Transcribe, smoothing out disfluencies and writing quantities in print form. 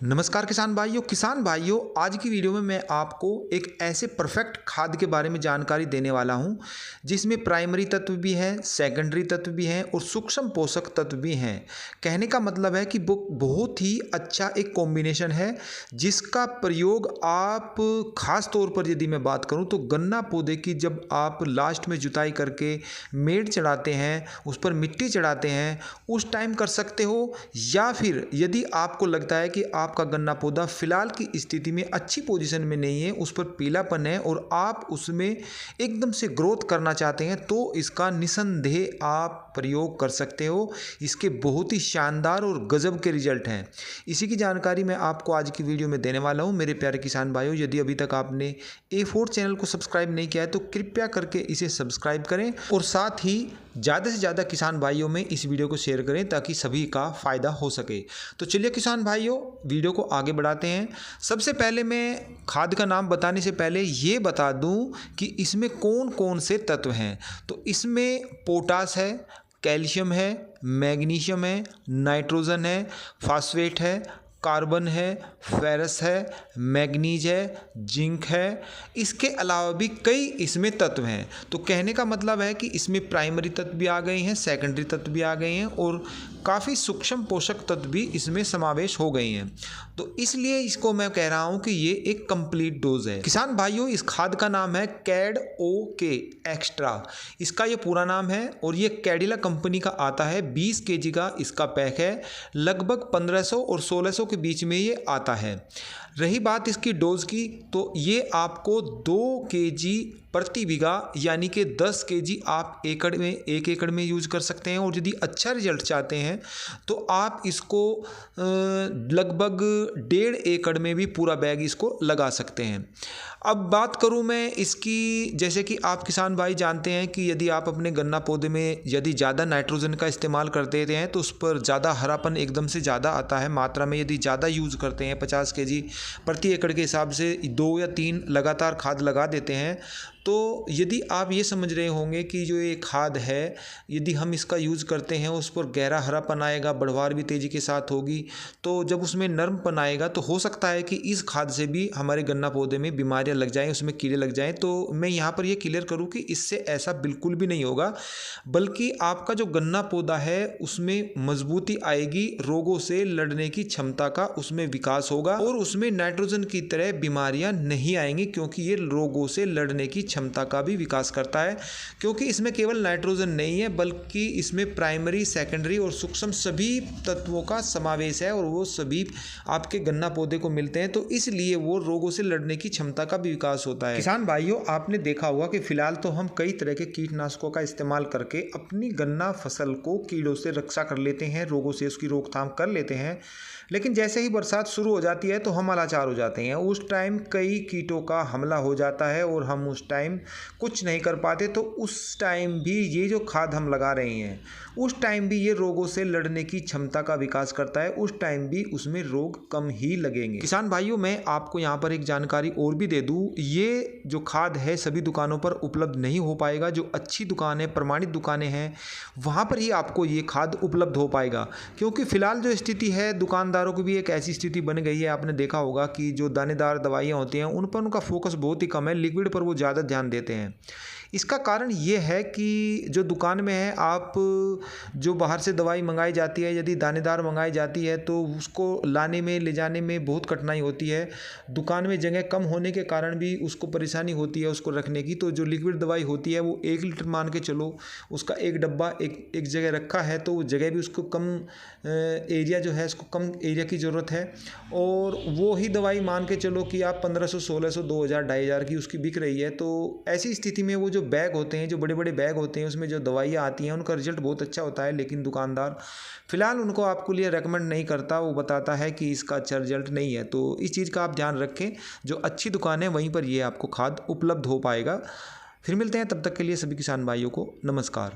नमस्कार किसान भाइयों आज की वीडियो में मैं आपको एक ऐसे परफेक्ट खाद के बारे में जानकारी देने वाला हूं जिसमें प्राइमरी तत्व भी हैं, सेकेंडरी तत्व भी हैं और सूक्ष्म पोषक तत्व भी हैं। कहने का मतलब है कि वो बहुत ही अच्छा एक कॉम्बिनेशन है जिसका प्रयोग आप खास तौर पर यदि मैं बात करूं तो गन्ना पौधे की जब आप लास्ट में जुताई करके मेड़ चढ़ाते हैं, उस पर मिट्टी चढ़ाते हैं, उस टाइम कर सकते हो। या फिर यदि आपको लगता है कि आपका गन्ना पौधा फिलहाल की स्थिति में अच्छी पोजीशन में नहीं है, उस पर पीलापन है और आप उसमें एकदम से ग्रोथ करना चाहते हैं, तो इसका निसंदेह आप प्रयोग कर सकते हो। इसके बहुत ही शानदार और गजब के रिजल्ट हैं। इसी की जानकारी मैं आपको आज की वीडियो में देने वाला हूं। मेरे प्यारे किसान भाइयों, यदि अभी तक आपने A4 चैनल को सब्सक्राइब नहीं किया है तो कृपया करके इसे सब्सक्राइब करें और साथ ही ज़्यादा से ज़्यादा किसान भाइयों में इस वीडियो को शेयर करें ताकि सभी का फ़ायदा हो सके। तो चलिए किसान भाइयों, वीडियो को आगे बढ़ाते हैं। सबसे पहले मैं खाद का नाम बताने से पहले ये बता दूं कि इसमें कौन कौन से तत्व हैं। तो इसमें पोटास है, कैल्शियम है, मैग्नीशियम है, नाइट्रोजन है, फास्फेट है, कार्बन है, फेरस है, मैग्नीज है, जिंक है। इसके अलावा भी कई इसमें तत्व हैं। तो कहने का मतलब है कि इसमें प्राइमरी तत्व भी आ गए हैं, सेकेंडरी तत्व भी आ गए हैं और काफ़ी सूक्ष्म पोषक तत्व भी इसमें समावेश हो गए हैं। तो इसलिए इसको मैं कह रहा हूं कि ये एक कंप्लीट डोज है। किसान भाइयों, इस खाद का नाम है कैड OK एक्स्ट्रा, इसका ये पूरा नाम है और ये कैडिला कंपनी का आता है। 20 kg का इसका पैक है, लगभग 1500 और 1600 के बीच में ये आता है। रही बात इसकी डोज की, तो ये आपको 2 kg प्रति बीघा यानी कि 10 kg आप एक एकड़ में यूज कर सकते हैं। और यदि अच्छा रिजल्ट चाहते हैं तो आप इसको लगभग 1.5 एकड़ में भी पूरा बैग इसको लगा सकते हैं। अब बात करूं मैं इसकी, जैसे कि आप किसान भाई जानते हैं कि यदि आप अपने गन्ना पौधे में यदि ज़्यादा नाइट्रोजन का इस्तेमाल कर देते हैं तो उस पर ज़्यादा हरापन एकदम से ज़्यादा आता है। मात्रा में यदि ज़्यादा यूज़ करते हैं, 50 kg प्रति एकड़ के हिसाब से 2 या 3 लगातार खाद लगा देते हैं, तो यदि आप ये समझ रहे होंगे कि जो ये खाद है यदि हम इसका यूज़ करते हैं उस पर गहरा हरापन आएगा, बढ़वार भी तेज़ी के साथ होगी, तो जब उसमें नरमपन आएगा तो हो सकता है कि इस खाद से भी हमारे गन्ना पौधे में बीमारियां लग जाएं, उसमें कीड़े लग जाएं। तो मैं यहाँ पर ये क्लियर करूँ कि इससे ऐसा बिल्कुल भी नहीं होगा, बल्कि आपका जो गन्ना पौधा है उसमें मजबूती आएगी, रोगों से लड़ने की क्षमता का उसमें विकास होगा और उसमें नाइट्रोजन की तरह बीमारियां नहीं आएंगी, क्योंकि ये रोगों से लड़ने की क्षमता का भी विकास करता है। क्योंकि इसमें केवल नाइट्रोजन नहीं है बल्कि इसमें प्राइमरी, सेकेंडरी और सूक्ष्म सभी तत्वों का समावेश है और वो सभी आपके गन्ना पौधे को मिलते हैं, तो इसलिए वो रोगों से लड़ने की क्षमता का भी विकास होता है। किसान भाइयों, आपने देखा होगा कि फिलहाल तो हम कई तरह के कीटनाशकों का इस्तेमाल करके अपनी गन्ना फसल को कीड़ों से रक्षा कर लेते हैं, रोगों से उसकी रोकथाम कर लेते हैं, लेकिन जैसे ही बरसात शुरू हो जाती है तो हम लाचार हो जाते हैं। उस टाइम कई कीटों का हमला हो जाता है और हम उस टाइम कुछ नहीं कर पाते। तो उस टाइम भी ये जो खाद हम लगा रहे हैं उस टाइम भी ये रोगों से लड़ने की क्षमता का विकास करता है, उस टाइम भी उसमें रोग कम ही लगेंगे। किसान भाइयों, मैं आपको यहाँ पर एक जानकारी और भी दे दूँ, ये जो खाद है सभी दुकानों पर उपलब्ध नहीं हो पाएगा। जो अच्छी दुकानें, प्रमाणित दुकानें हैं, वहाँ पर ही आपको ये खाद उपलब्ध हो पाएगा। क्योंकि फिलहाल जो स्थिति है, दुकानदारों की भी एक ऐसी स्थिति बन गई है, आपने देखा होगा कि जो दानेदार दवाइयाँ होती हैं उन पर उनका फोकस बहुत ही कम है, लिक्विड पर वो ज़्यादा ध्यान देते हैं। इसका कारण ये है कि जो दुकान में है, आप जो बाहर से दवाई मंगाई जाती है, यदि दानेदार मंगाई जाती है तो उसको लाने में, ले जाने में बहुत कठिनाई होती है। दुकान में जगह कम होने के कारण भी उसको परेशानी होती है उसको रखने की। तो जो लिक्विड दवाई होती है वो 1 लीटर मान के चलो, उसका एक डब्बा एक जगह रखा है, तो जगह भी उसको कम एरिया जो है उसको कम एरिया की ज़रूरत है। और वो ही दवाई मान के चलो कि आप 1500, 1600, 2000, 2500 की उसकी बिक रही है। तो ऐसी स्थिति में वो जो बैग होते हैं, जो बड़े बड़े बैग होते हैं, उसमें जो दवाइयाँ आती हैं उनका रिजल्ट बहुत अच्छा होता है, लेकिन दुकानदार फिलहाल उनको आपको लिए रेकमेंड नहीं करता। वो बताता है कि इसका अच्छा रिजल्ट नहीं है। तो इस चीज़ का आप ध्यान रखें, जो अच्छी दुकान है वहीं पर ये आपको खाद उपलब्ध हो पाएगा। फिर मिलते हैं, तब तक के लिए सभी किसान भाइयों को नमस्कार।